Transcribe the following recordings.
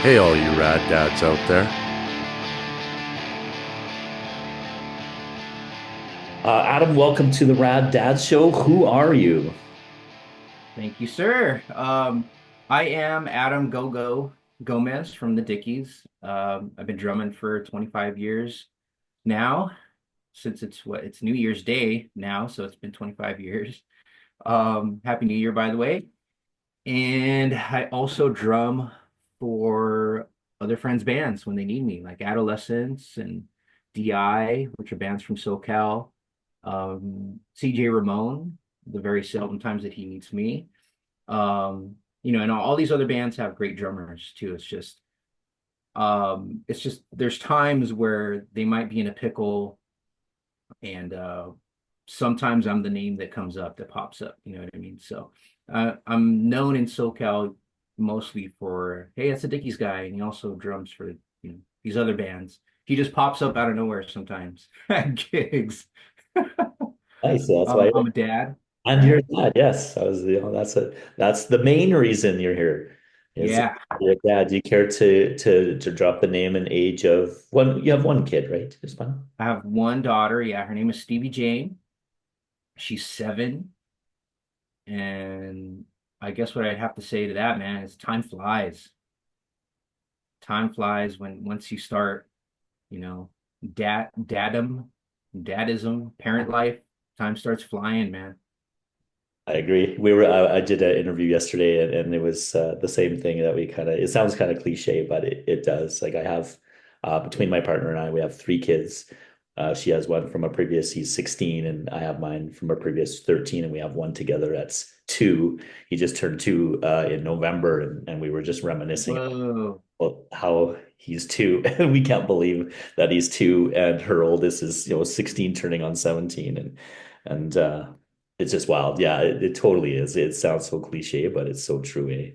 Hey, all you rad dads out there. Adam, welcome to the Rad Dad Show. Who are you? Thank you, sir. I am Adam Go Gomez from the Dickies. I've been drumming for 25 years now, since it's New Year's Day now, so it's been 25 years. Happy New Year, by the way. And I also drum for other friends' bands when they need me, like Adolescents and DI, which are bands from SoCal. CJ Ramon, the very seldom times that he needs me. And all these other bands have great drummers too. It's just there's times where they might be in a pickle, and sometimes I'm the name that comes up, that pops up. You know what I mean? So I'm known in SoCal mostly for, hey, that's a Dickies guy, and he also drums for these other bands. He just pops up out of nowhere sometimes at gigs. Nice. That's why. I'm a dad, And you're right? dad. Yes, that's the main reason you're here. Is Yeah, your dad? Do you care to drop the name and age of one? You have one kid, right? Just one. I have one daughter. Yeah, her name is Stevie Jane. She's 7. And I guess what I'd have to say to that, man, is time flies. Time flies when once you start, you know, dadism, parent life, time starts flying, man. I agree. I did an interview yesterday, and it was the same thing that we kind of. It sounds kind of cliche, but it does. Like I have between my partner and I, we have 3 kids. She has one from a previous. He's 16, and I have mine from a previous 13, and we have one together that's 2. He just turned 2 in November, and we were just reminiscing Whoa. about how he's 2, and we can't believe that he's 2, and her oldest is 16, turning on 17, and it's just wild. Yeah, it totally is. It sounds so cliche, but it's so true, eh?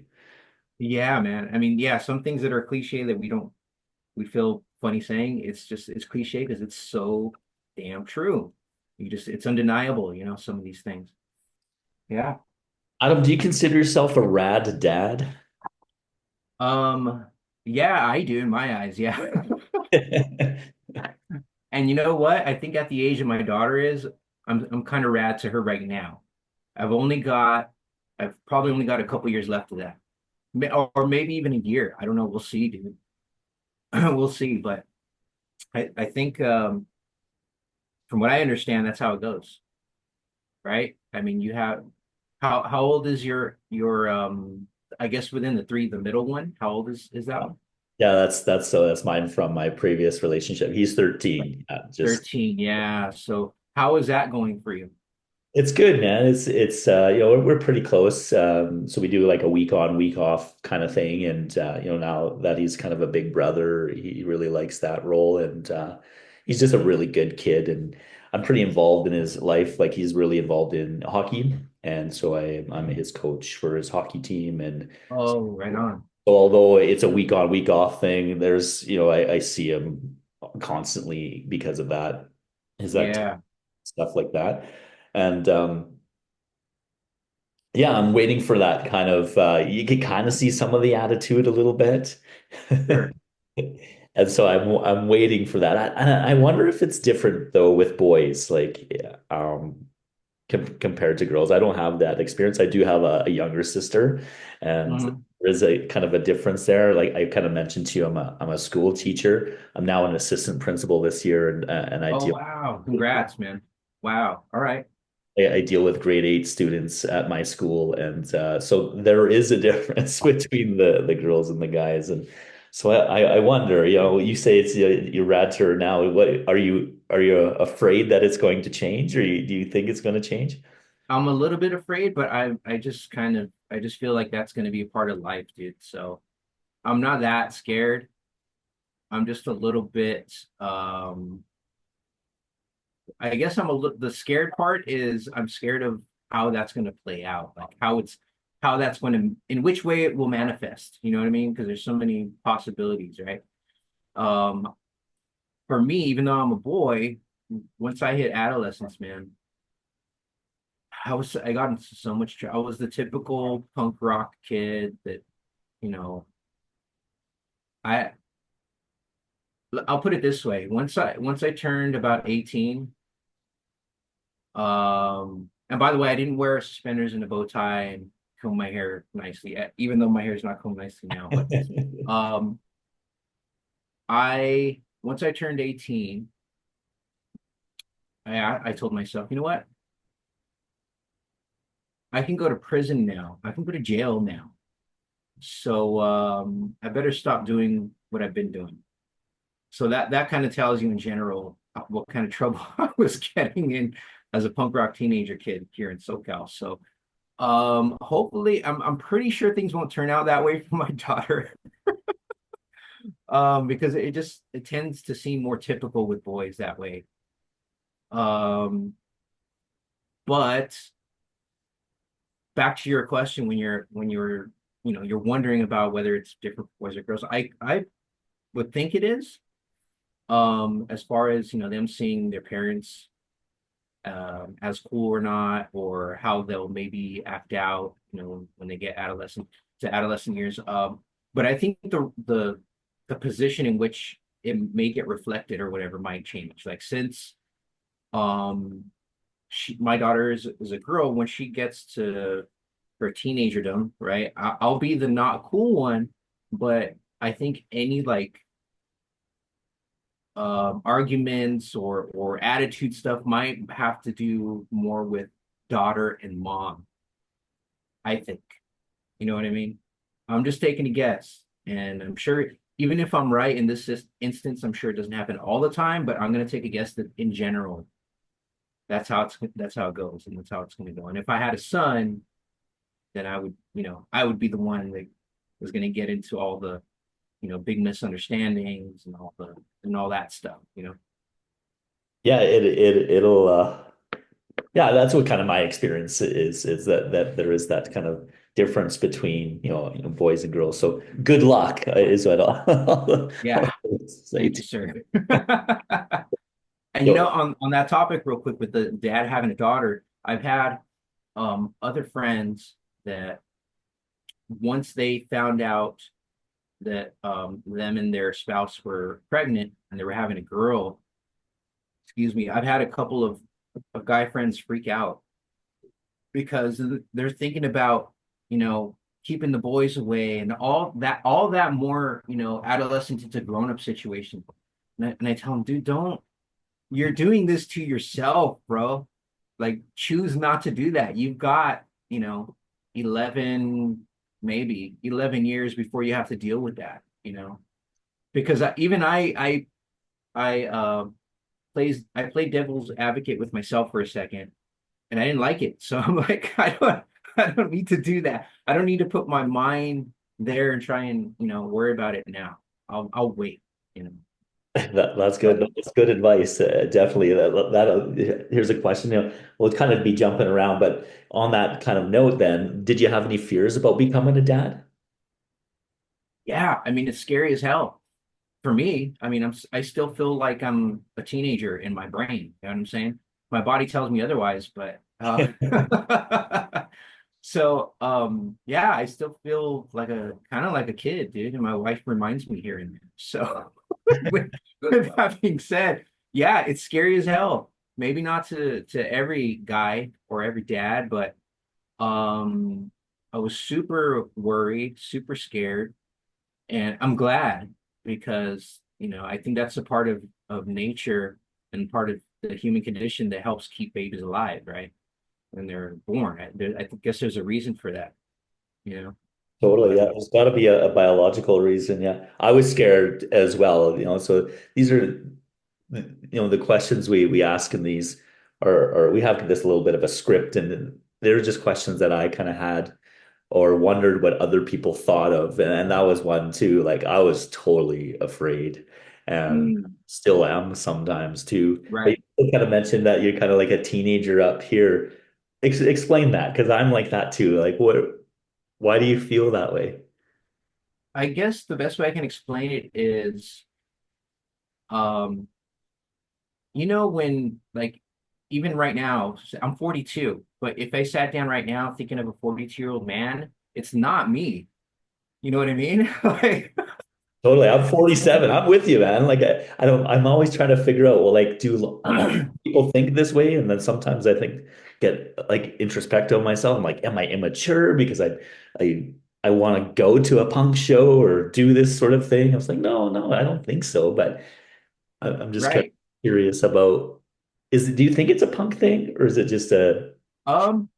Yeah, man. I mean, yeah, some things that are cliche that we feel funny saying, it's cliche because it's so damn true. It's undeniable, some of these things. Yeah. Adam, do you consider yourself a rad dad? Um, yeah, I do in my eyes, yeah. And you know what? I think at the age of my daughter is, I'm kind of rad to her right now. I've only got I've probably only got a couple years left of that. Or maybe even a year. I don't know. We'll see, dude. We'll see. But I think from what I understand, that's how it goes, right? I mean, you have how old is your I guess within the three, the middle one, how old is that one? Yeah, that's mine from my previous relationship. He's 13. Yeah, just 13. Yeah. So how is that going for you? it's good, man. It's we're pretty close. So we do like a week on, week off kind of thing. And now that he's kind of a big brother, he really likes that role. And he's just a really good kid. And I'm pretty involved in his life. Like he's really involved in hockey. And so I'm his coach for his hockey team. And so Oh, right on. although it's a week on, week off thing, I see him constantly because of that, his activity, Yeah. stuff like that. And yeah, I'm waiting for that kind of you can kind of see some of the attitude a little bit. Sure. And so I'm waiting for that. I wonder if it's different though with boys, like compared to girls. I don't have that experience. I do have a younger sister, and Mhm. there is a kind of a difference there. Like I kind of mentioned to you, I'm a school teacher. I'm now an assistant principal this year, and Oh, wow. Congrats, man. Wow. All right. I deal with grade 8 students at my school, and so there is a difference between the girls and the guys, and so I wonder, you say it's you're rad to her now. What are you afraid that it's going to change, or do you think it's going to change? I'm a little bit afraid, but I just feel like that's going to be a part of life, dude. So I'm not that scared. I'm just a little bit I guess the scared part is I'm scared of how that's going to play out, like how that's going to, in which way it will manifest. You know what I mean? Because there's so many possibilities, right? Um, for me, even though I'm a boy, once I hit adolescence, man, I got into so much trouble. I was the typical punk rock kid that, you know, I I'll put it this way. Once I turned about 18, and by the way, I didn't wear suspenders and a bow tie and comb my hair nicely, even though my hair is not combed nicely now. But um, I once I turned 18, I told myself, you know what? I can go to prison now. I can go to jail now. So I better stop doing what I've been doing. So that kind of tells you in general what kind of trouble I was getting in as a punk rock teenager kid here in SoCal. So hopefully I'm pretty sure things won't turn out that way for my daughter. Because it tends to seem more typical with boys that way. Um, but back to your question when you're you're wondering about whether it's different for boys or girls. I would think it is. As far as them seeing their parents as cool or not, or how they'll maybe act out, when they get adolescent years. But I think the position in which it may get reflected or whatever might change. Like since um my daughter is a girl, when she gets to her teenagerdom, right? I'll be the not cool one, but I think any like arguments or attitude stuff might have to do more with daughter and mom. I think, you know what I mean? I'm just taking a guess, and I'm sure even if I'm right in this instance, I'm sure it doesn't happen all the time, but I'm gonna take a guess that in general, that's how it goes, and that's how it's gonna go. And if I had a son, then I would be the one that was gonna get into all the big misunderstandings and all that stuff. Yeah, it'll yeah, that's what kind of my experience is that there is that kind of difference between boys and girls. So good luck is what I'll Yeah, say thank you, to sir. And you. on that topic, real quick, with the dad having a daughter, I've had other friends that once they found out that them and their spouse were pregnant and they were having a girl, excuse me, I've had a couple of guy friends freak out because they're thinking about, keeping the boys away and all that more, adolescent into grown-up situation. And I tell them, dude, don't, you're doing this to yourself, bro. Like, choose not to do that. You've got, 11, maybe 11 years before you have to deal with that. Because I I played devil's advocate with myself for a second, and I didn't like it. So I'm like, I don't need to do that. I don't need to put my mind there and try and worry about it now. I'll wait. You know. That's good. But That's good advice. Definitely. Here's a question. We'll kind of be jumping around, but on that kind of note, then, did you have any fears about becoming a dad? yeah, I mean, it's scary as hell for me. I mean, I still feel like I'm a teenager in my brain. You know what I'm saying? My body tells me otherwise, but so yeah, I still feel like a kind of like a kid, dude, and my wife reminds me here and there. So with that being said, yeah, it's scary as hell. Maybe not to every guy or every dad, but um I was super worried, super scared, and I'm glad because I think that's a part of nature and part of the human condition that helps keep babies alive, right? When they're born. I guess there's a reason for that, you know. Totally. But Yeah. There's got to be a biological reason. Yeah. I was scared as well, so these are, the questions we ask in these or we have this little bit of a script, and they're just questions that I kind of had or wondered what other people thought of. And that was one too. Like I was totally afraid and mm, still am sometimes too. But right. you kind of mentioned that you're kind of like a teenager up here. Explain that because I'm like that too. Like why do you feel that way? I guess the best way I can explain it is um when like even right now, I'm 42, but if I sat down right now thinking of a 42-year-old man, it's not me. You know what I mean? Like Totally. I'm 47. I'm with you, man. Like I don't, I'm always trying to figure out, well, like, do people think this way? And then sometimes I think get like introspective of myself. I'm like, am I immature because I I want to go to a punk show or do this sort of thing? I was like, no, no, I don't think so. But I'm just kind of Right. curious about do you think it's a punk thing or is it just a Um,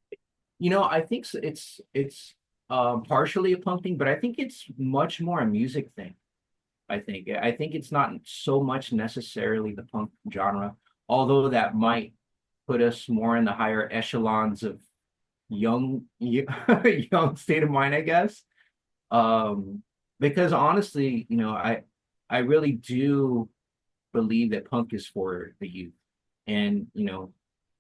I think it's partially a punk thing, but I think it's much more a music thing. I think it's not so much necessarily the punk genre, although that might put us more in the higher echelons of young state of mind, I guess. Because honestly, I really do believe that punk is for the youth. And,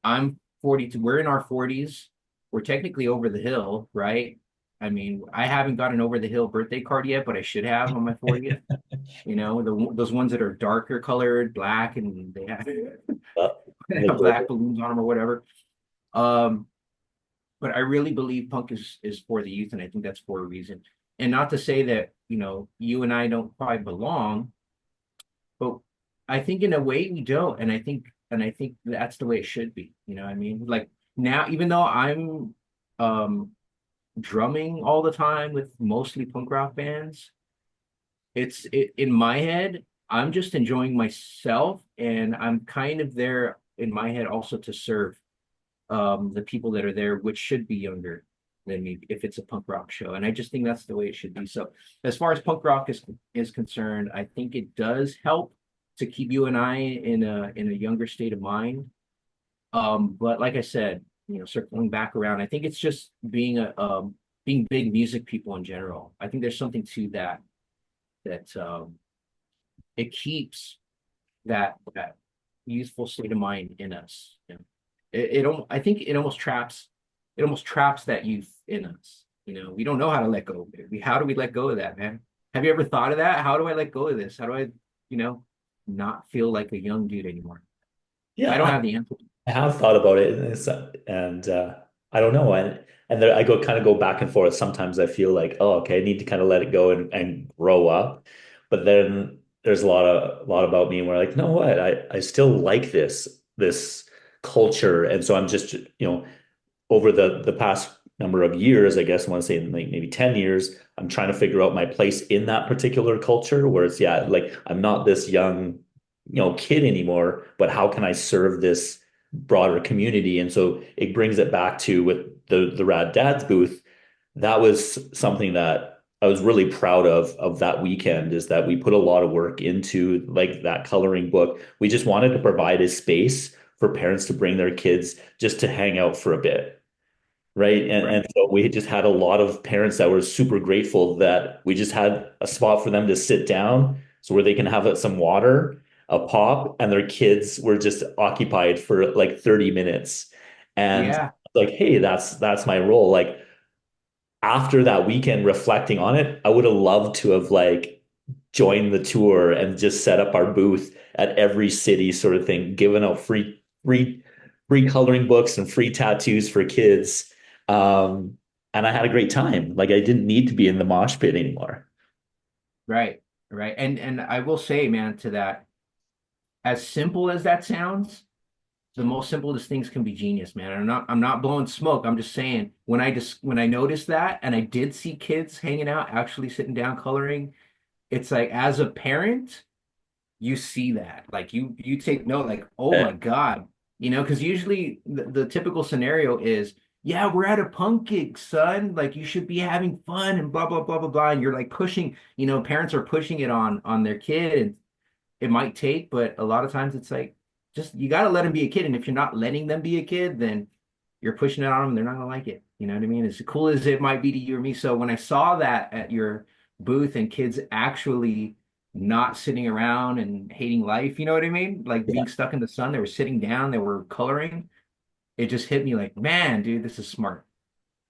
I'm 42, we're in our 40s. We're technically over the hill, right? I mean, I haven't got an over the hill birthday card yet, but I should have on my 40th. Those ones that are darker colored, black, and they have, uh, they have like, black balloons on them or whatever. Um, but I really believe punk is for the youth, and I think that's for a reason. And not to say that, you and I don't quite belong, but I think in a way we don't, and I think that's the way it should be. You know what I mean? Like now, even though I'm um drumming all the time with mostly punk rock bands, in my head, I'm just enjoying myself, and I'm kind of there in my head also to serve the people that are there, which should be younger than me if it's a punk rock show. And I just think that's the way it should be. So as far as punk rock is concerned, I think it does help to keep you and I in a younger state of mind. But like I said, circling back around, I think it's just being big music people in general. I think there's something to that it keeps that youthful state of mind in us. I think it almost traps that youth in us. We don't know how to let go of it. How do we let go of that, man? Have you ever thought of that? How do I let go of this? How do I, you know, not feel like a young dude anymore? I don't yeah, have the answer. I have thought about it, and I don't know, and there, I go kind of go back and forth. Sometimes I feel like, oh, okay, I need to kind of let it go and grow up, but then there's a lot about me where like, no, what, I still like this culture, and so I'm just over the past number of years, I guess I want to say like maybe 10 years, I'm trying to figure out my place in that particular culture where it's yeah, like I'm not this young, kid anymore, but how can I serve this broader community? And so it brings it back to with the Rad Dads booth. That was something that I was really proud of that weekend is that we put a lot of work into like that coloring book. We just wanted to provide a space for parents to bring their kids just to hang out for a bit. Right. And Right. so we just had a lot of parents that were super grateful that we just had a spot for them to sit down so where they can have some water, a pop, and their kids were just occupied for like 30 minutes. And Yeah. like, hey, that's my role. Like after that weekend reflecting on it, I would have loved to have like joined the tour and just set up our booth at every city sort of thing, giving out free coloring books and free tattoos for kids. Um, and I had a great time. Like I didn't need to be in the mosh pit anymore. Right. Right. And I will say, man, to that, as simple as that sounds, the most simplest things can be genius, man. I'm not blowing smoke. I'm just saying when I noticed that and I did see kids hanging out, actually sitting down coloring, it's like as a parent, you see that. Like you take note, like, oh Eh, my God. Because usually the typical scenario is, yeah, we're at a punk gig, son. Like you should be having fun and blah blah blah blah blah. And you're like pushing, parents are pushing it on their kid, and it might take, but a lot of times it's like just you got to let them be a kid. And if you're not letting them be a kid, then you're pushing it on them. They're not gonna like it. You know what I mean? As cool as it might be to you or me. So when I saw that at your booth and kids actually not sitting around and hating life, you know what I mean? Like yeah, being stuck in the sun, they were sitting down, they were coloring. It just hit me like, man, dude, this is smart.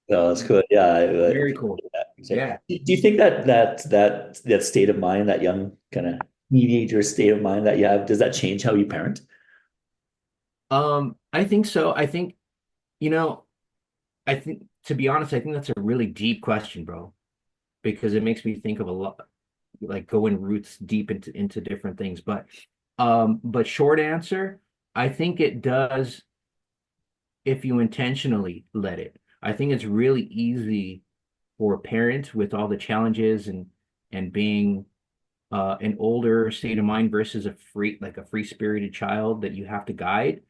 no, that's good. Yeah, I Very cool. appreciate that. Yeah. Do you think that state of mind, that young kind of teenager state of mind that you have, does that change how you parent? I think so. You know, I think to be honest, I think that's a really deep question, bro, because it makes me think of a lot. like go in roots deep into different things. But short answer, I think it does if you intentionally let it. I think it's really easy for parents with all the challenges and being an older state of mind versus a free spirited child that you have to guide.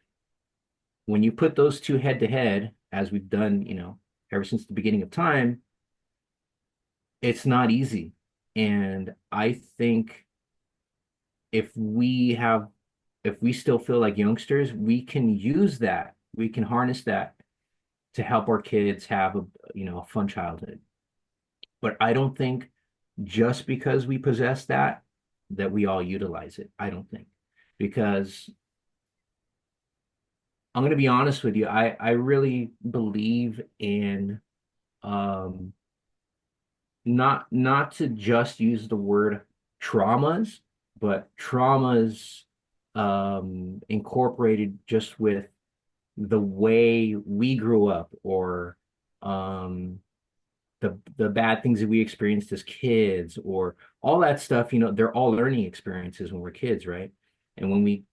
When you put those two head to head, as we've done, ever since the beginning of time, it's not easy. And I think if we have, if we still feel like youngsters, we can use that. We can harness that to help our kids have a fun childhood. But I don't think just because we possess that, that we all utilize it. I don't think. Because I'm going to be honest with you, I really believe in um not to just use the word traumas, but traumas incorporated just with the way we grew up, or um the bad things that we experienced as kids, or all that stuff. They're all learning experiences when we're kids, right? And when we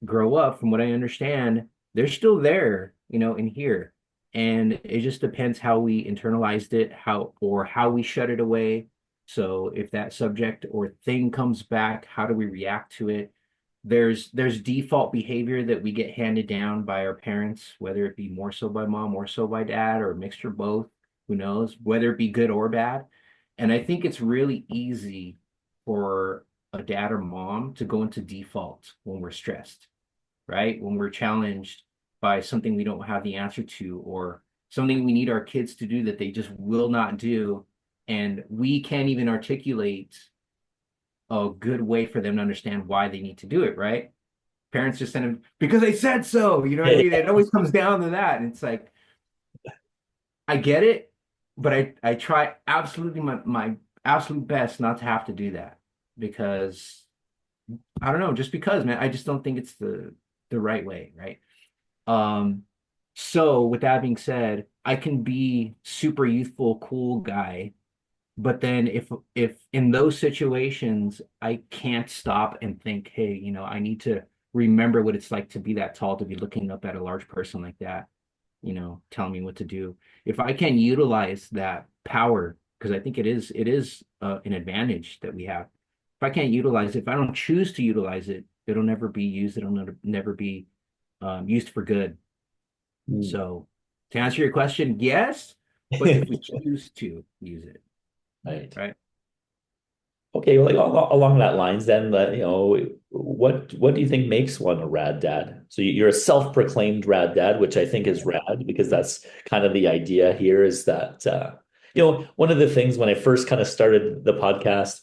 grow up, from what I understand, they're still there, in here. And it just depends how we internalized it, how we shut it away. So if that subject or thing comes back, how do we react to it? There's default behavior that we get handed down by our parents, whether it be more so by mom, more so by dad, or a mixture of both, who knows, whether it be good or bad. And I think it's really easy for a dad or mom to go into default when we're stressed, right? When we're challenged by something we don't have the answer to, or something we need our kids to do that they just will not do. And we can't even articulate a good way for them to understand why they need to do it, right? Parents just send them because they said so. You know what I mean? It always comes down to that. And it's like, I get it, but I try absolutely my absolute best not to have to do that, because I don't know, just because, man, I just don't think it's the right way, right? Um, so with that being said, I can be super youthful, cool guy, but then if in those situations I can't stop and think, hey, I need to remember what it's like to be that tall, to be looking up at a large person like that, telling me what to do. If I can utilize that power, because I think it is an advantage that we have. If I can't utilize it, if I don't choose to utilize it, it'll never be used. It'll never be used for good. Mm. So to answer your question, yes, but if we choose to use it, Right. right? Okay, well, like along that lines, then, what do you think makes one a rad dad? So you're a self-proclaimed rad dad, which I think is rad, because that's kind of the idea here, is that one of the things when I first kind of started the podcast,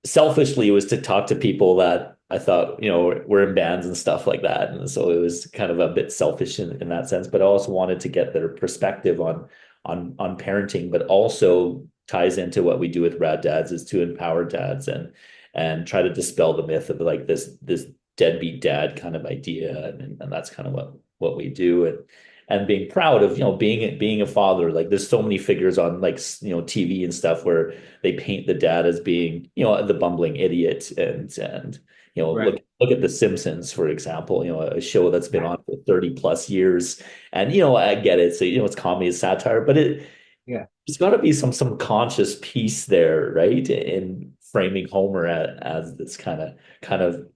selfishly, it was to talk to people that I thought, were in bands and stuff like that. And so it was kind of a bit selfish in that sense, but I also wanted to get their perspective on parenting, but also ties into what we do with Rad Dads, is to empower dads and try to dispel the myth of like this deadbeat dad kind of idea. And that's kind of what we do. And being proud of, being a father. Like there's so many figures on like, TV and stuff where they paint the dad as being, the bumbling idiot. And Right. look at The Simpsons, for example, a show that's been Right. on for 30 plus years. And I get it. So, it's comedy, it's satire, but Yeah. there's got to be some conscious piece there, right? In framing Homer as this kind of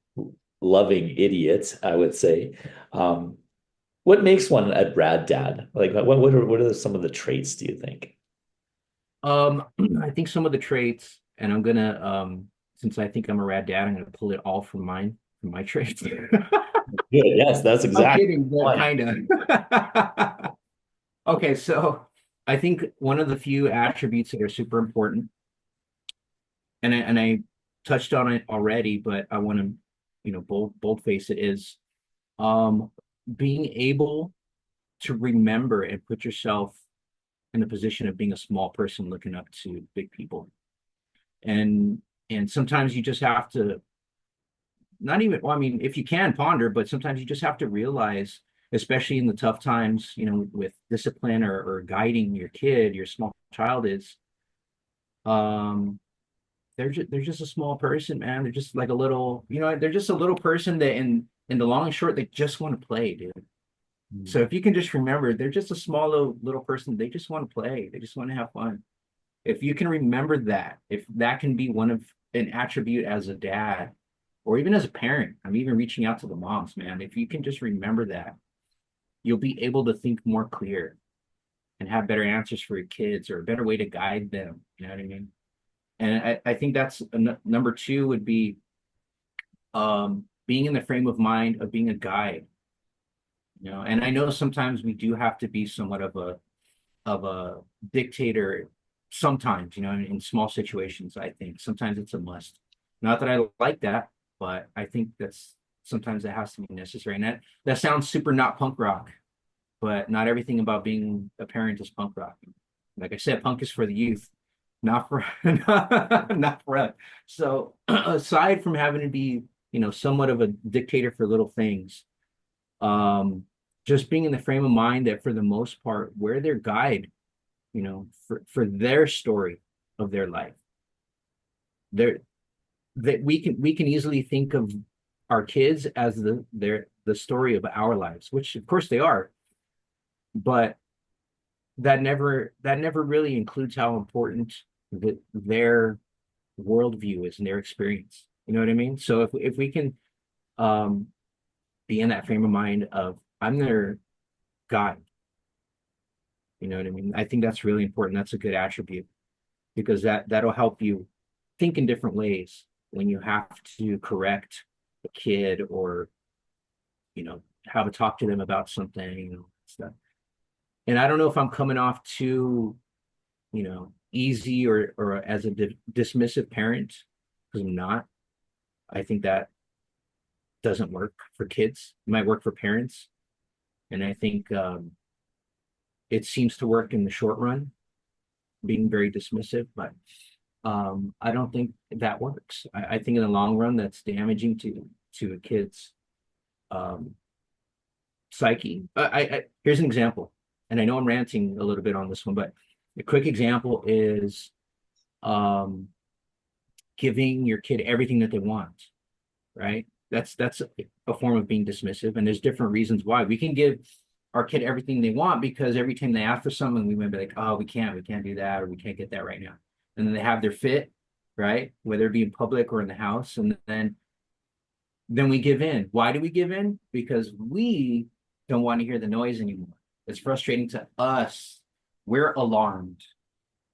loving idiot, I would say. Um, what makes one a rad dad? Like what are some of the traits, do you think? Um, I think some of the traits, and I'm gonna since I think I'm a rad dad, I'm gonna pull it all from my traits. Good. Yes, that's I'm exactly kidding, but one. kind of. Okay, so I think one of the few attributes that are super important, and I touched on it already, but I want to, bold face it, is um being able to remember and put yourself in the position of being a small person looking up to big people. And and sometimes you just have to, not even, well, I mean, if you can ponder, but sometimes you just have to realize, especially in the tough times, with discipline or guiding your kid, your small child, is um they're just a small person, man. They're just like a little, they're just a little person that in the long and short, they just want to play, dude. So if you can just remember, they're just a small little person. They just want to play. They just want to have fun. If you can remember that, if that can be one of an attribute as a dad, or even as a parent, I'm even reaching out to the moms, man. If you can just remember that, you'll be able to think more clear and have better answers for your kids or a better way to guide them. You know what I mean? And I think that's number two would be being in the frame of mind of being a guide. And I know sometimes we do have to be somewhat of a dictator sometimes, in small situations. I think sometimes it's a must. Not that I like that, but I think that's sometimes it has to be necessary. And that sounds super not punk rock, but not everything about being a parent is punk rock. Like I said, punk is for the youth, not for not for us. So aside from having to be, somewhat of a dictator for little things, just being in the frame of mind that for the most part, we're their guide, for their story of their life. That we can easily think of our kids as the story of our lives, which of course they are, but that never really includes how important their worldview is and their experience. You know what I mean? So if we can be in that frame of mind of I'm their guide, you know what I mean? I think that's really important. That's a good attribute because that'll help you think in different ways when you have to correct a kid or, have a talk to them about something, stuff. And I don't know if I'm coming off too, easy or as a dismissive parent, because I'm not. I think that doesn't work for kids. It might work for parents. And I think it seems to work in the short run, being very dismissive, but I don't think that works. I think in the long run, that's damaging to a kid's psyche. Here's an example, and I know I'm ranting a little bit on this one, but a quick example is giving your kid everything that they want, right? That's a form of being dismissive, and there's different reasons why. We can give our kid everything they want because every time they ask for something, we might be like, oh, we can't do that, or we can't get that right now. And then they have their fit, right? Whether it be in public or in the house, and then we give in. Why do we give in? Because we don't want to hear the noise anymore. It's frustrating to us. We're alarmed.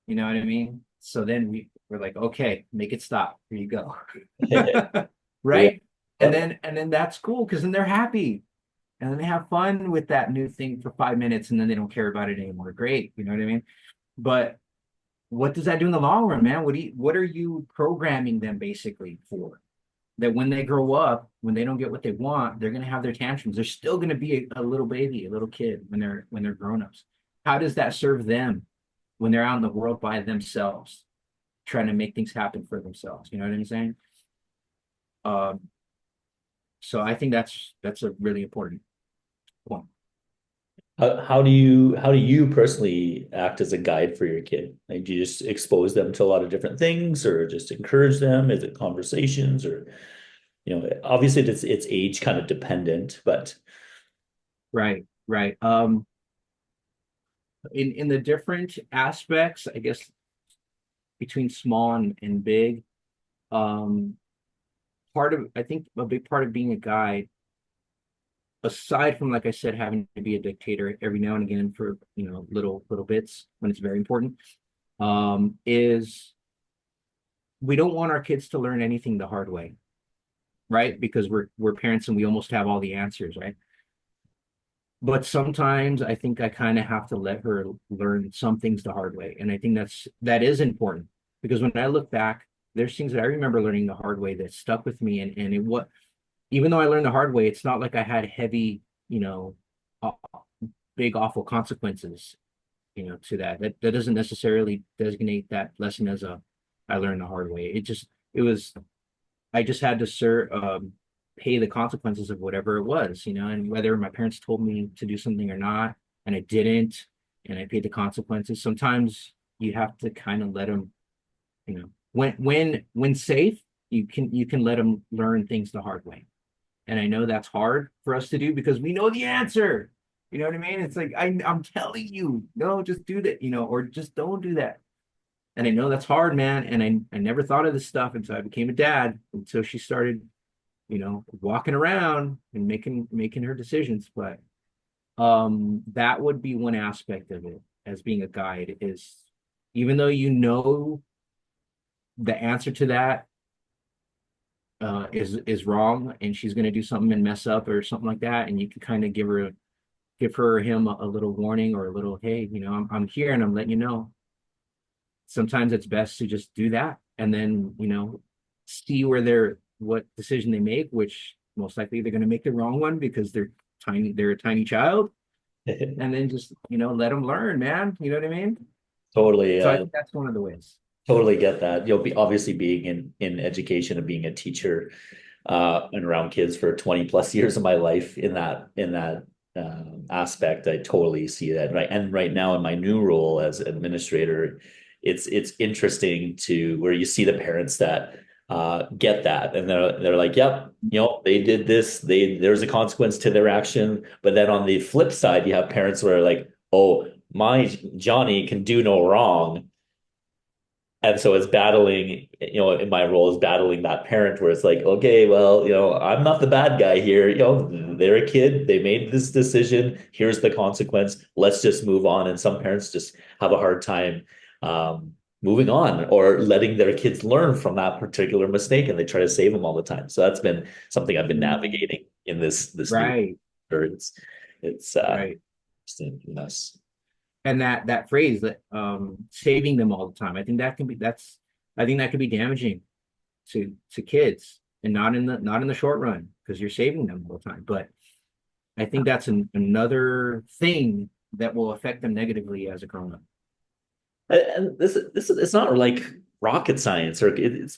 You know what I mean? So then we're like, okay, make it stop. Here you go. Right? Yeah. And then that's cool because then they're happy. And then they have fun with that new thing for 5 minutes and then they don't care about it anymore. Great. You know what I mean? But what does that do in the long run, man? What are you programming them basically for? That when they grow up, when they don't get what they want, they're going to have their tantrums. They're still going to be a little baby, a little kid when they're grown-ups. How does that serve them when they're out in the world by themselves, trying to make things happen for themselves? You know what I'm saying? So I think that's a really important point. How do you personally act as a guide for your kid? Like, do you just expose them to a lot of different things, or just encourage them? Is it conversations, or obviously it's age kind of dependent, but Right. In the different aspects, I guess between small and big, I think a big part of being a guide, aside from, like I said, having to be a dictator every now and again for little bits when it's very important, is we don't want our kids to learn anything the hard way, right? Because we're parents and we almost have all the answers, right? But sometimes I think I kind of have to let her learn some things the hard way, and I think that is important because when I look back, there's things that I remember learning the hard way that stuck with me, and even though I learned the hard way, it's not like I had heavy, uh, big awful consequences, to that. That doesn't necessarily designate that lesson as I learned the hard way. I just had to pay the consequences of whatever it was, and whether my parents told me to do something or not, and I didn't, and I paid the consequences. Sometimes you have to kind of let them, when safe, you can let them learn things the hard way. And I know that's hard for us to do because we know the answer. You know what I mean? It's like I'm telling you, no, just do that, or just don't do that. And I know that's hard, man. And I never thought of this stuff until I became a dad, until she started, walking around and making her decisions. But that would be one aspect of it as being a guide is even though the answer to that is wrong and she's going to do something and mess up or something like that, and you can kind of give her or him a little warning or a little, hey, I'm here and I'm letting you know. Sometimes it's best to just do that and then see what decision they make, which most likely they're going to make the wrong one because they're a tiny child, and then just let them learn, man. You know what I mean? Totally. So I think that's one of the ways. Totally get that. Obviously being in education and being a teacher and around kids for 20 plus years of my life in that aspect, I totally see that. Right. And right now in my new role as administrator, it's interesting to where you see the parents that get that and they're like, yep, they did this, there's a consequence to their action. But then on the flip side, you have parents who are like, oh, my Johnny can do no wrong. And so it's battling, in my role is battling that parent where it's like, okay, well, I'm not the bad guy here. They're a kid. They made this decision. Here's the consequence. Let's just move on. And some parents just have a hard time moving on or letting their kids learn from that particular mistake. And they try to save them all the time. So that's been something I've been navigating in this new. Right. It's Right. yes. And that phrase that saving them all the time, I think that could be damaging to kids, and not in the short run because you're saving them all the time. But I think that's another thing that will affect them negatively as a grown up. And this it's not like rocket science or it's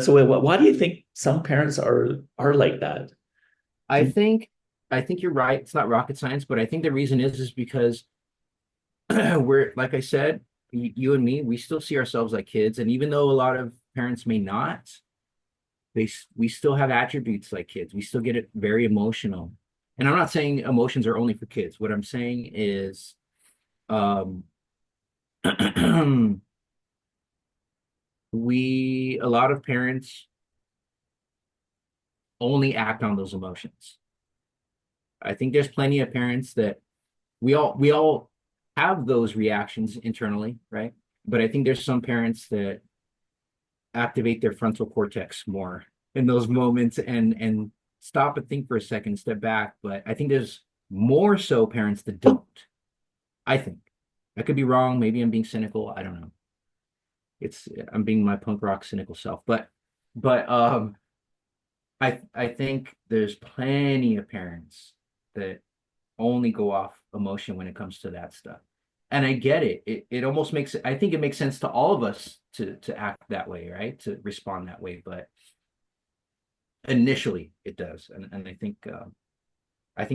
so why do you think some parents are like that? I think you're right. It's not rocket science, but I think the reason is because we're, like I said, you and me, we still see ourselves like kids, and even though a lot of parents may not, we still have attributes like kids. We still get it very emotional. And I'm not saying emotions are only for kids. What I'm saying is, um, a lot of parents only act on those emotions. I think there's plenty of parents that we all have those reactions internally, right? But I think there's some parents that activate their frontal cortex more in those moments and stop and think for a second, step back. But I think there's more so parents that don't. I think. I could be wrong. Maybe I'm being cynical. I don't know. I'm being my punk rock cynical self. But I think there's plenty of parents that only go off emotion when it comes to that stuff. And I get it. It almost I think it makes sense to all of us to act that way, right? To respond that way. But initially it does. And I think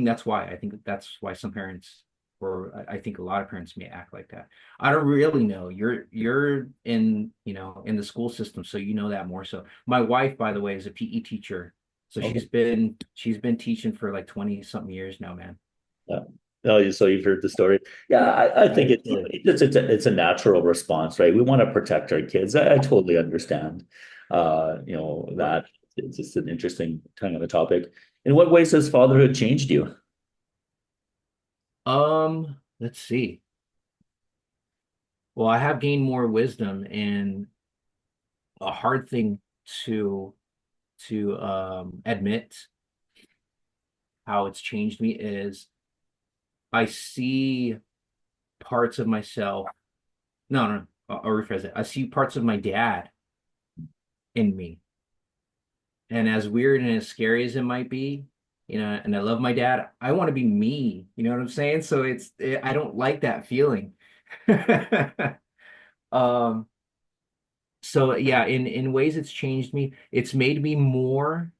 that's why. I think that's why some parents, or I think a lot of parents may act like that. I don't really know. You're in, in the school system, so you know that more so. My wife, by the way, is a PE teacher. So Okay. she's been teaching for like 20 something years now, man. Yeah. No, so you've heard the story. Yeah, I think it's a natural response, right? We want to protect our kids. I totally understand. Right. That it's just an interesting kind of a topic. In what ways has fatherhood changed you? Let's see. Well, I have gained more wisdom, and a hard thing to admit how it's changed me is I see parts of myself. No, no, I'll rephrase it. I see parts of my dad in me. And as weird and as scary as it might be, and I love my dad, I want to be me. You know what I'm saying? So I don't like that feeling. Um, so yeah, in ways it's changed me. It's made me more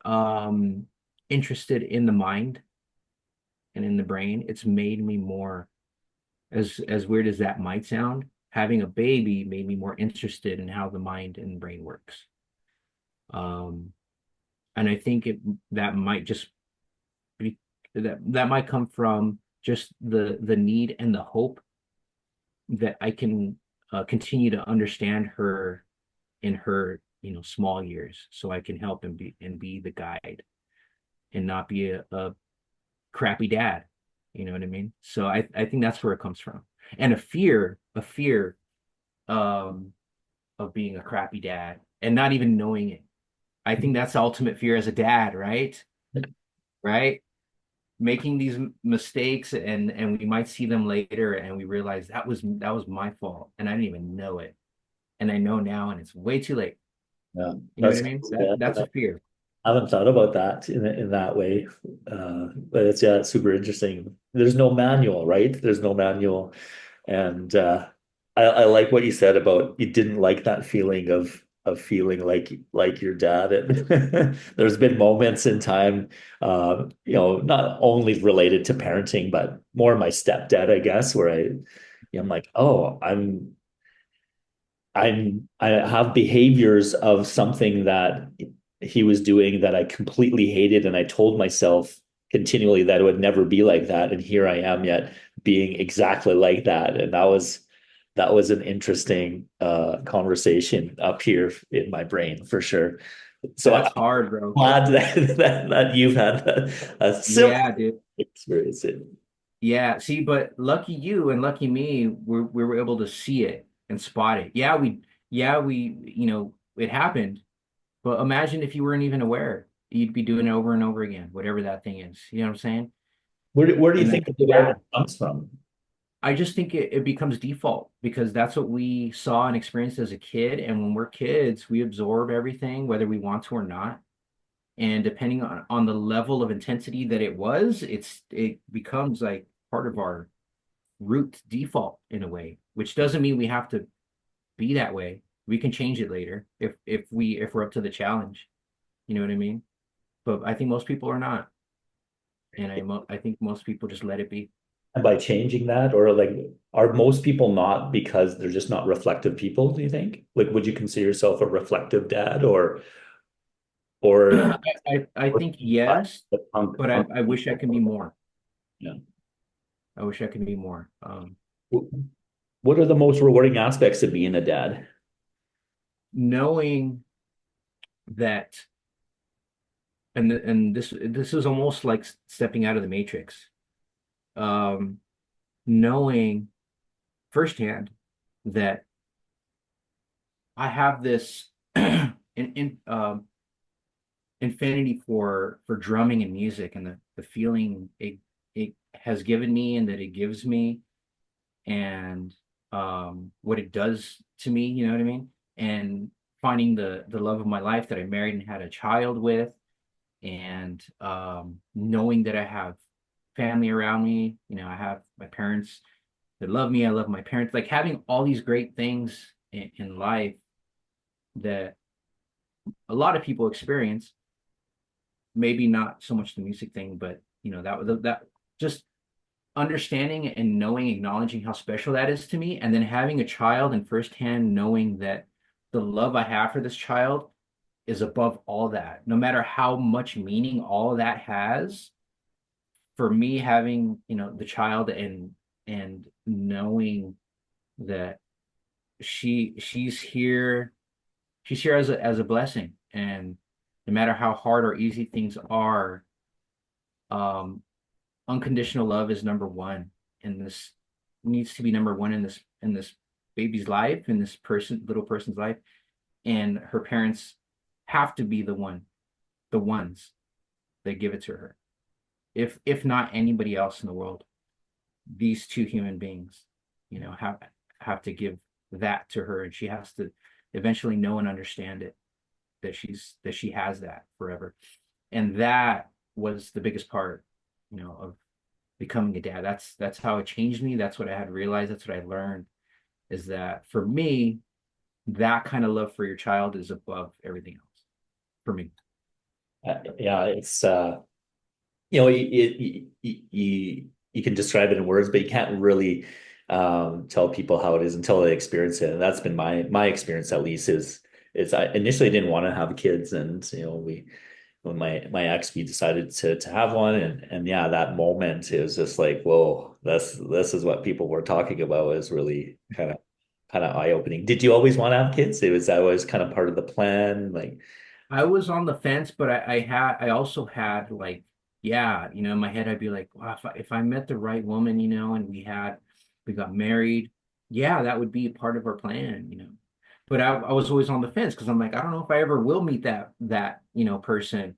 um interested in the mind and in the brain. It's made me more, as weird as that might sound. having a baby made me more interested in how the mind and brain works. Um, and I think that might just be that might come from just the need and the hope that I can continue to understand her in her, small years, so I can help and be the guide and not be a crappy dad. You know what I mean? So I think that's where it comes from. And a fear um of being a crappy dad and not even knowing it. I think that's the ultimate fear as a dad, right? Right? Making these mistakes, and we might see them later and we realize that was my fault and I didn't even know it. And I know now and it's way too late. Yeah, You know what I mean? That's a fear. I haven't thought about that in that way. But it's super interesting. There's no manual, right? There's no manual. And I like what you said about you didn't like that feeling of feeling like your dad. And there's been moments in time, not only related to parenting, but more my stepdad, I guess, where I'm like, oh, I have behaviors of something that he was doing that I completely hated, and I told myself continually that it would never be like that, and here I am yet being exactly like that, and that was an interesting conversation up here in my brain for sure. So I'm That's hard, bro. glad that you've had a similar Yeah, dude. experience. Yeah, see, but lucky you and lucky me, we were able to see it and spot it. Yeah, we, it happened. But imagine if you weren't even aware, you'd be doing it over and over again, whatever that thing is. You know what I'm saying? Where do you And think the that awareness comes from? I just think it becomes default because that's what we saw and experienced as a kid. And when we're kids, we absorb everything, whether we want to or not. And depending on the level of intensity that it was, it becomes like part of our root default in a way, which doesn't mean we have to be that way. We can change it later if we're up to the challenge. You know what I mean? But I think most people are not, and I think most people just let it be. And by changing that, or like, are most people not because they're just not reflective people, do you think? Like, would you consider yourself a reflective dad or I think yes, but I wish I could be more. yeah. I wish I could be more. What are the most rewarding aspects of being a dad? Knowing that, and this is almost like stepping out of the matrix. Um, Knowing firsthand that I have this infinity for drumming and music, and the feeling it has given me and that it gives me, and what it does to me, you know what I mean? And finding the love of my life that I married and had a child with, and knowing that I have family around me, I have my parents that love me, I love my parents, like having all these great things in life that a lot of people experience, maybe not so much the music thing, but that just understanding and knowing, acknowledging how special that is to me, and then having a child and firsthand knowing that the love I have for this child is above all that. No matter how much meaning all of that has, for me having, the child and knowing that she's here as a blessing, and no matter how hard or easy things are, um unconditional love is number one, and this needs to be number one in this baby's life, in this little person's life, and her parents have to be the ones that give it to her. If not anybody else in the world, these two human beings, have to give that to her, and she has to eventually know and understand it, that she has that forever. And that was the biggest part, of becoming a dad. That's how it changed me. That's what I had to realize. That's what I learned, is that for me, that kind of love for your child is above everything else for me. Yeah, it's you can describe it in words, but you can't really tell people how it is until they experience it. And that's been my experience at least is I initially didn't want to have kids, and we when my ex we decided to have one, and yeah, that moment it was just like, whoa, this is what people were talking about, is really kind of eye-opening. Did you always want to have kids? It was that was kind of part of the plan, like. I was on the fence, but I also had like, yeah, in my head I'd be like, wow, if I met the right woman, and we got married, yeah, that would be part of our plan. But I was always on the fence because I'm like, I don't know if I ever will meet that person.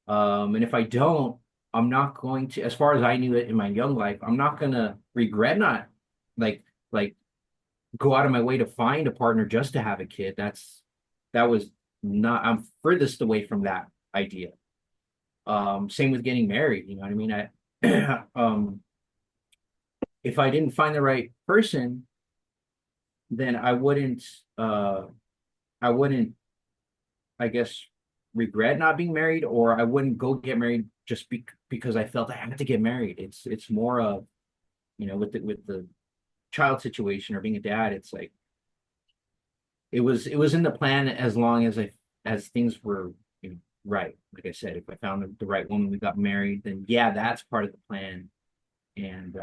And if I don't, I'm not going to, as far as I knew it in my young life, I'm not gonna regret not like like go out of my way to find a partner just to have a kid. That was not, I'm furthest away from that idea. Same with getting married, you know what I mean? If I didn't find the right person, then I wouldn't, I guess, regret not being married, or I wouldn't go get married just because I felt I had to get married. It's more of, with the child situation or being a dad, it's like it was in the plan as long as things were, right. Like I said, if I found the right woman, we got married, then yeah, that's part of the plan. And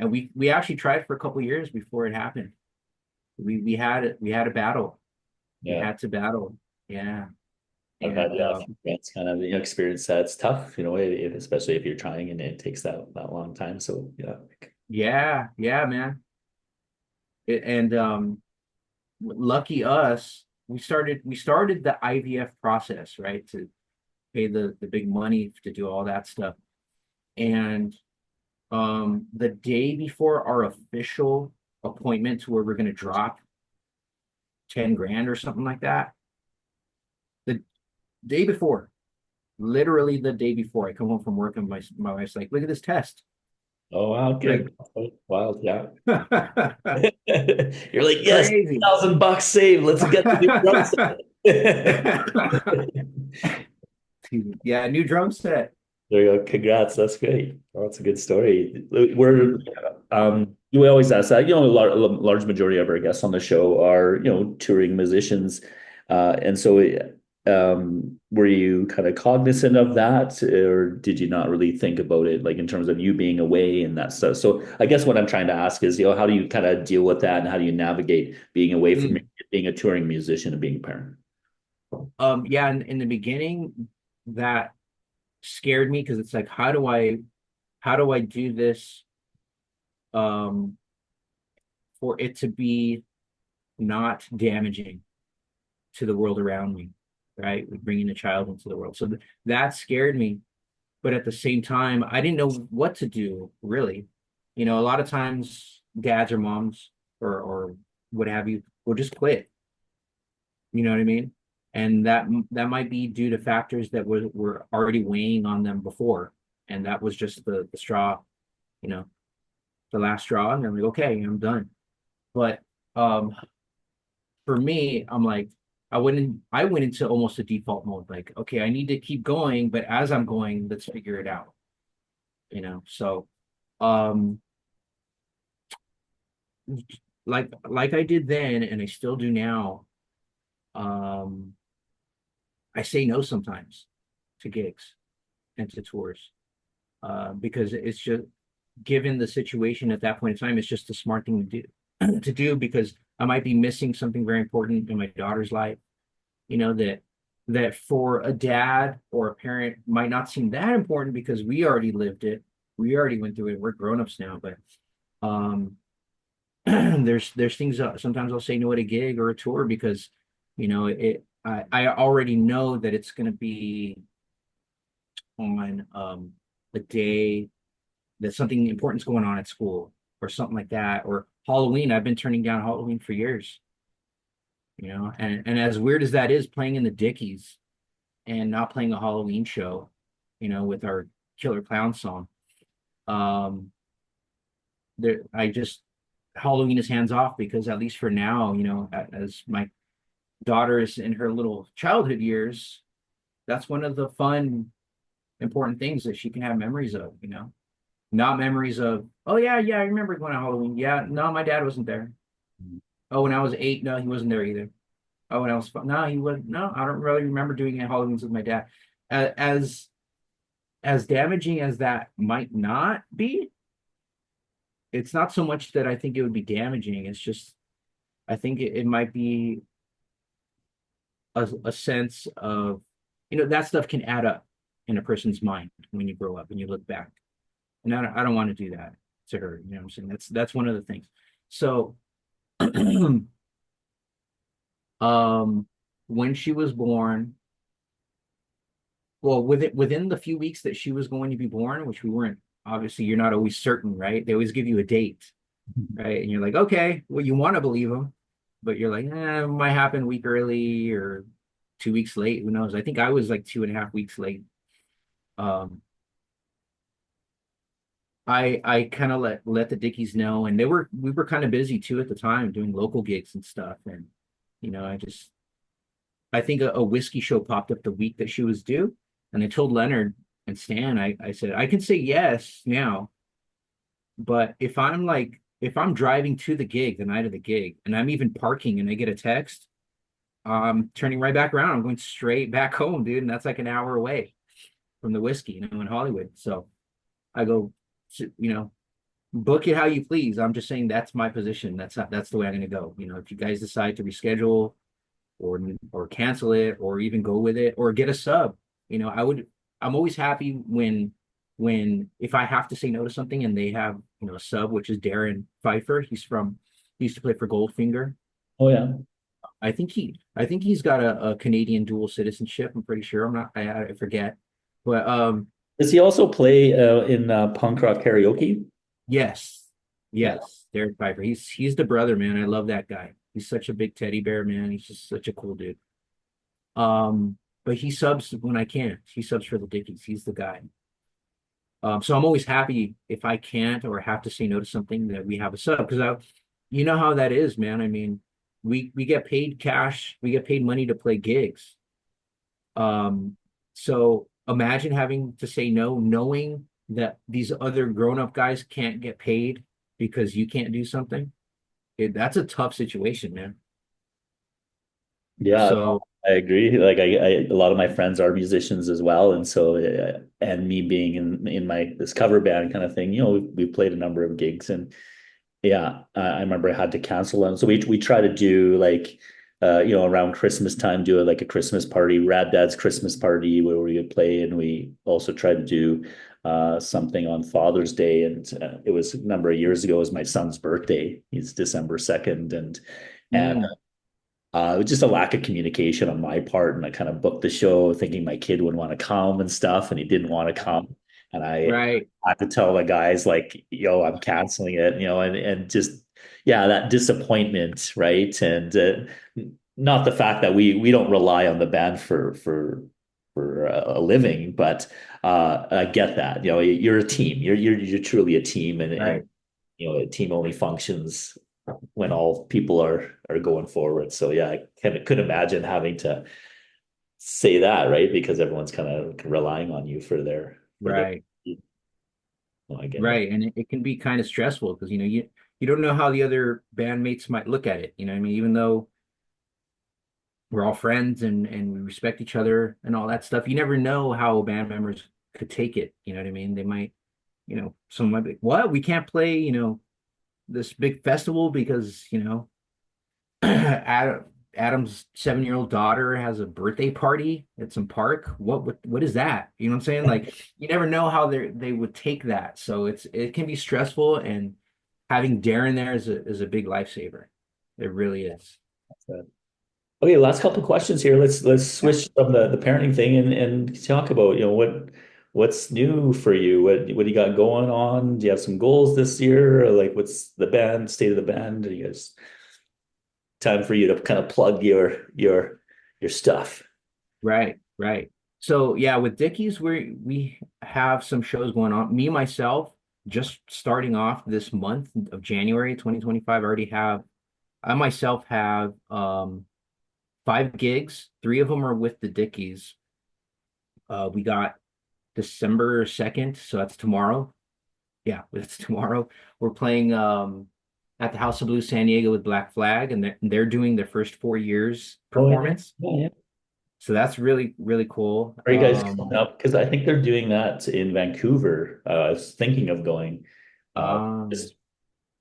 we actually tried for a couple of years before it happened. We had a battle. We Yeah, had to battle. Yeah. I've had, And yeah, a few friends kind of experience that. It's tough, especially if you're trying and it takes that long time. So yeah. yeah, yeah, man. And lucky us, we started the IVF process, right? To pay the big money to do all that stuff. And the day before our official appointment to where we're going to drop 10 grand or something like that, the day before, literally the day before, I come home from work and my wife's like, look at this test. Oh wow, Like, good. Wild, yeah. You're like, yes, crazy. $1,000 saved. Let's get the new drum set. Yeah, new drum set. There you go. Congrats. That's great. Oh, that's a good story. We always ask that, a large majority of our guests on the show are, touring musicians. And so, were you kind of cognizant of that, or did you not really think about it, like in terms of you being away and that stuff? So I guess what I'm trying to ask is, how do you kind of deal with that, and how do you navigate being away from Mm. being a touring musician and being a parent? Yeah, in the beginning, that scared me because it's like, how do I do this um for it to be not damaging to the world around me, right? With bringing a child into the world. So that scared me. But at the same time, I didn't know what to do, really. A lot of times dads or moms or what have you will just quit. You know what I mean? And that might be due to factors that were already weighing on them before. And that was just the straw, you know, the last straw. And they're like, okay, I'm done. But um for me, I'm like, I went into almost a default mode, like, okay, I need to keep going, but as I'm going, let's figure it out. So um like I did then and I still do now, um I say no sometimes to gigs and to tours. Because it's just, given the situation at that point in time, it's just the smart thing to do to do, because I might be missing something very important in my daughter's life, that for a dad or a parent might not seem that important because we already lived it. We already went through it. We're grown-ups now, but um there's things, sometimes I'll say no at a gig or a tour because I already know that it's going to be on a day that something important's going on at school or something like that, or Halloween. I've been turning down Halloween for years, and as weird as that is, playing in the Dickies and not playing a Halloween show, with our Killer Clown song. Um, there, I just Halloween is hands off because, at least for now, as my daughter is in her little childhood years, that's one of the fun, important things that she can have memories of. Not memories of, oh yeah, yeah, I remember going to Halloween. Yeah, no, my dad wasn't there. Oh, when I was 8, no, he wasn't there either. Oh, when I was no, he wasn't. No, I don't really remember doing it Halloweens with my dad. As as damaging as that might not be, it's not so much that I think it would be damaging. It's just I think it might be a sense of, that stuff can add up in a person's mind when you grow up and you look back. And I don't want to do that to her. You know what I'm saying? That's one of the things. So um when she was born, well, within the few weeks that she was going to be born, which we weren't, obviously you're not always certain, right? They always give you a date, right? And you're like, okay, well, you want to believe them, but you're like, it might happen a week early or 2 weeks late. Who knows? I think I was like 2.5 weeks late. Um, I kind of let the Dickies know, and we were kind of busy too at the time doing local gigs and stuff. And I think a whiskey show popped up the week that she was due, and I told Leonard and Stan, I said I can say yes now, but if I'm driving to the gig the night of the gig, and I'm even parking, and I get a text, I'm turning right back around. I'm going straight back home, dude, and that's like an hour away from the whiskey, in Hollywood. So I go, book it how you please. I'm just saying that's my position. That's the way I'm going to go. If you guys decide to reschedule or cancel it or even go with it or get a sub, I'm always happy when if I have to say no to something and they have, a sub, which is Darren Pfeiffer. He used to play for Goldfinger. Oh yeah. I think he's got a Canadian dual citizenship. I'm pretty sure. I forget. But Does he also play in punk rock karaoke? yes. Yeah. Yes, Derek Pfeiffer. He's the brother, man. I love that guy. He's such a big teddy bear, man. He's just such a cool dude. But he subs when I can. He subs for the Dickies. He's the guy. So I'm always happy if I can't or have to say no to something that we have a sub because you know how that is, man. I mean, we get paid cash, we get paid money to play gigs. So imagine having to say no, knowing that these other grown-up guys can't get paid because you can't do something. That's a tough situation, man. Yeah, no, So I agree. Like a lot of my friends are musicians as well, and so and me being in my this cover band kind of thing, we played a number of gigs, and yeah, I remember I had to cancel them. So we try to do like around Christmas time, do like a Christmas party, Rad Dad's Christmas party where we would play, and we also try to do something on Father's Day, and it was a number of years ago. It was my son's birthday. He's December 2nd, and mm, it was just a lack of communication on my part, and I kind of booked the show thinking my kid would want to come and stuff, and he didn't want to come, and I right, had to tell the guys like, "Yo, I'm canceling it," and just yeah, that disappointment, right? And not the fact that we don't rely on the band for a living, but I get that. You're a team. You're truly a team, and right, a team only functions when all people are going forward. So yeah, could imagine having to say that, right? Because everyone's kind of relying on you for their. right. Oh, I get that. Right. And it can be kind of stressful because you don't know how the other bandmates might look at it. What I mean, even though we're all friends and we respect each other and all that stuff, you never know how band members could take it. You know what I mean? They might, someone might be, what? We can't play, this big festival because, Adam, Adam's 7-year-old daughter has a birthday party at some park. What is that? You know what I'm saying? Like you never know how they would take that. So it can be stressful, and having Darren there is a big lifesaver. It really is. Okay, last couple of questions here. Let's Yeah. switch from the parenting thing and talk about, what's new for you? What do you got going on? Do you have some goals this year? Or like what's the band, state of the band? Are you guys time for you to kind of plug your stuff? Right, right. So yeah, with Dickies, we have some shows going on. Me myself, just starting off this month of January 2025, I myself have 5 gigs. 3 of them are with the Dickies. We got December 2nd, so that's tomorrow. Yeah, it's tomorrow. We're playing at the House of Blues San Diego with Black Flag, and they're doing their first 4 years Oh yeah. performance. Yeah, yeah. So that's really, really cool. Are you guys coming up? Because I think they're doing that in Vancouver. I was thinking of going. Um, Just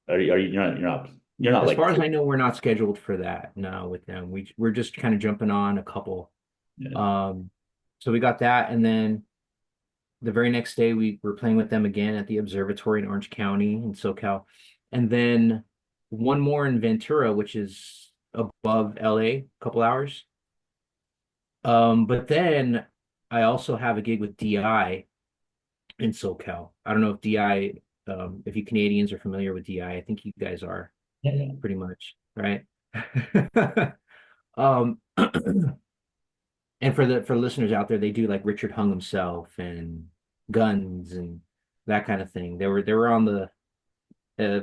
are you you're not as like far as I know, we're not scheduled for that now with them. We're just kind of jumping on a couple. yeah. Um, so we got that, and then the very next day we were playing with them again at the observatory in Orange County in SoCal, and then one more in Ventura, which is above LA, a couple hours. But then I also have a gig with DI in SoCal. I don't know if DI, if you Canadians are familiar with DI. I think you guys are Yeah. pretty much, right? Um, and for listeners out there, they do like Richard Hung himself and Guns and that kind of thing. They were on the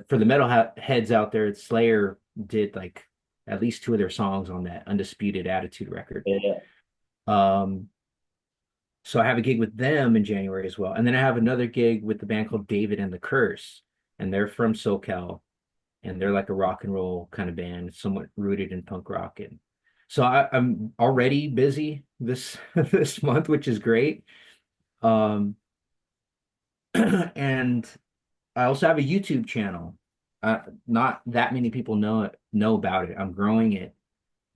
for the heads out there. Slayer did like at least two of their songs on that Undisputed Attitude record. Yeah. Um, so I have a gig with them in January as well, and then I have another gig with the band called David and the Curse, and they're from SoCal, and they're like a rock and roll kind of band, somewhat rooted in punk rock. And so I'm already busy this this month, which is great. Um, and I also have a YouTube channel. Not that many people know about it. I'm growing it,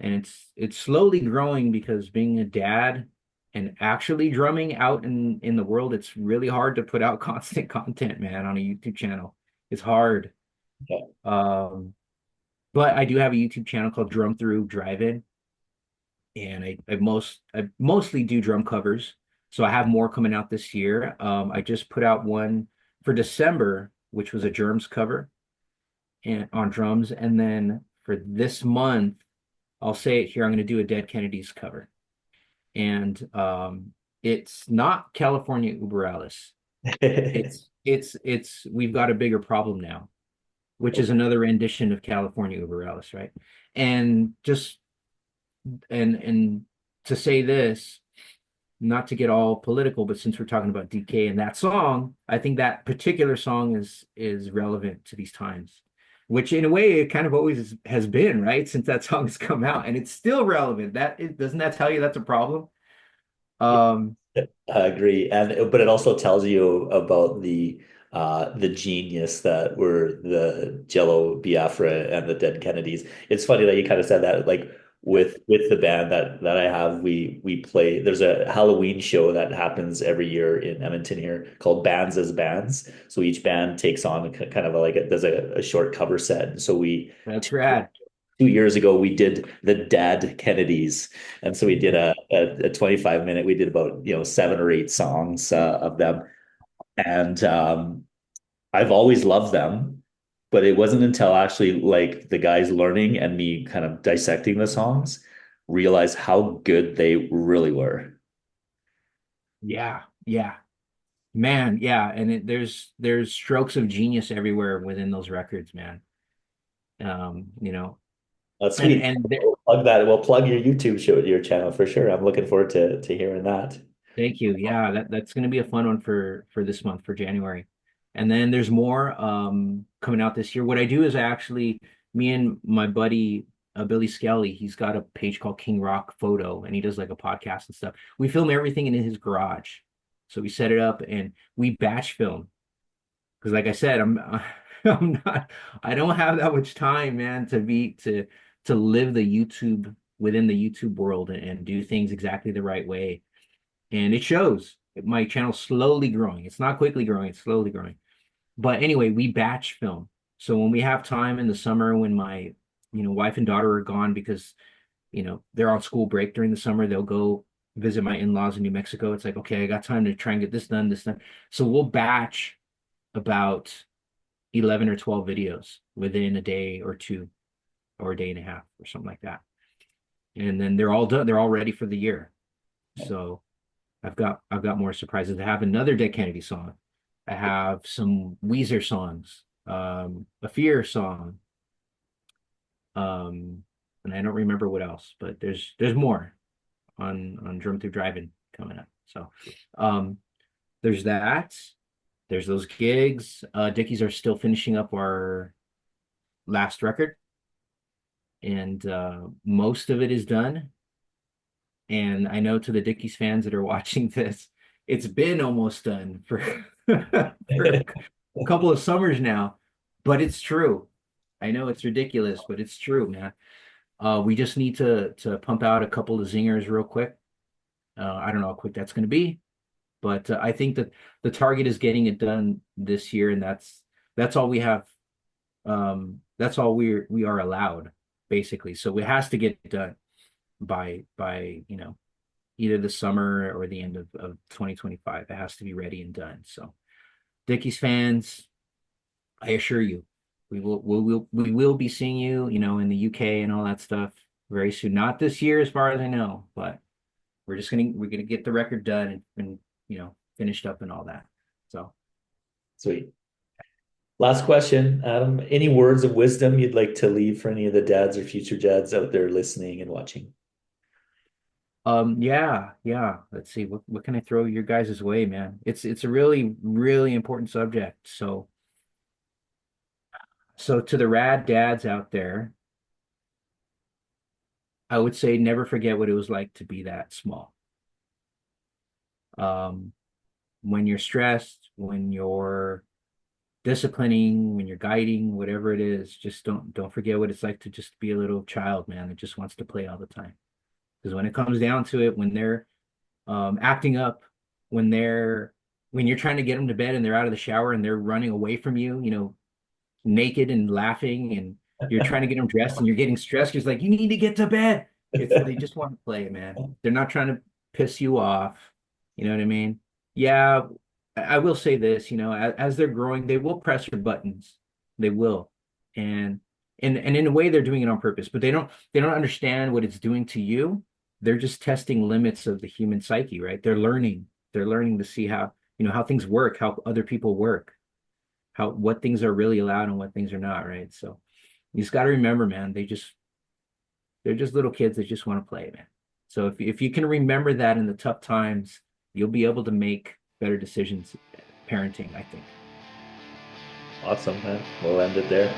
and it's slowly growing because being a dad and actually drumming out in the world, it's really hard to put out constant content, man, on a YouTube channel. It's hard. Yeah. But I do have a YouTube channel called Drum Through Drive-In, and I mostly do drum covers. So I have more coming out this year. I just put out one for December, which was a Germs cover and on drums, and then for this month, I'll say it here, I'm going to do a Dead Kennedys cover, and it's not California Uber Alice. It's we've got a bigger problem now, which is another rendition of California Uber Alice, right? And just and to say this, not to get all political, but since we're talking about DK and that song, I think that particular song is relevant to these times, which in a way it kind of always has been, right? Since that song has come out, and it's still relevant. Doesn't that tell you that's a problem? Um, I agree, and but it also tells you about the genius that were the Jello Biafra and the Dead Kennedys. It's funny that you kind of said that, like with the band that I have, we play. There's a Halloween show that happens every year in Edmonton here called Bands as Bands. So each band takes on kind of like does a short cover set. And so we that's rad. 2 years ago we did the Dad Kennedys, and so we did a 25 minute. We did about 7 or 8 songs of them, and I've always loved them, but it wasn't until actually like the guys learning and me kind of dissecting the songs realized how good they really were. Yeah, yeah, man, yeah. And there's strokes of genius everywhere within those records, man. You know, That's and sweet. and there, We'll plug that. We'll plug your YouTube show, your channel for sure. I'm looking forward to hearing that. thank you. Yeah, that's going to be a fun one for this month for January. And then there's more coming out this year. What I do is I actually me and my buddy Billy Skelly, he's got a page called King Rock Photo, and he does like a podcast and stuff. We film everything in his garage. So we set it up and we batch film because like I said, I'm not I don't have that much time, man, to live the YouTube within the YouTube world and do things exactly the right way. And it shows. My channel's slowly growing. It's not quickly growing, it's slowly growing. But anyway, we batch film. So when we have time in the summer when my, wife and daughter are gone because, they're on school break during the summer, they'll go visit my in-laws in New Mexico. It's like, okay, I got time to try and get this done, this done. So we'll batch about 11 or 12 videos within a day or two or a day and a half or something like that. And then they're all done. They're all ready for the year. So I've got more surprises. I have another Dead Kennedy song. I have some Weezer songs, a Fear song, and I don't remember what else, but there's more on Drum Through Driving coming up. So there's that. there's those gigs. Dickies are still finishing up our last record, and most of it is done. And I know to the Dickies fans that are watching this, it's been almost done for for a couple of summers now, but it's true. I know it's ridiculous, but it's true, man. We just need to pump out a couple of zingers real quick. I don't know how quick that's going to be, but I think that the target is getting it done this year, and that's all we have. That's all we are allowed, basically. So it has to get done by either the summer or the end of 2025. It has to be ready and done. So Dickies fans, I assure you, we will be seeing you, in the UK and all that stuff very soon. Not this year, as far as I know, but we're gonna get the record done and finished up and all that. So Sweet. Last question, Adam. Any words of wisdom you'd like to leave for any of the dads or future dads out there listening and watching? yeah. Let's see, what can I throw your guys' way, man? It's a really, really important subject. So to the rad dads out there, I would say never forget what it was like to be that small. Um, when you're stressed, when you're disciplining, when you're guiding, whatever it is, just don't forget what it's like to just be a little child, man, that just wants to play all the time. Because when it comes down to it, when they're acting up, when you're trying to get them to bed and they're out of the shower and they're running away from you, naked and laughing, and you're trying to get them dressed and you're getting stressed. It's like, you need to get to bed. They just want to play, man. They're not trying to piss you off. You know what I mean? Yeah, I will say this, as they're growing, they will press your buttons. They will. And and in a way they're doing it on purpose, but they don't understand what it's doing to you. They're just testing limits of the human psyche, right? They're learning. They're learning to see how things work, how other people work, how what things are really allowed and what things are not, right? So you just got to remember, man, they're just little kids that just want to play, man. So if you can remember that in the tough times, you'll be able to make better decisions parenting, I think. Awesome, man. We'll end it there.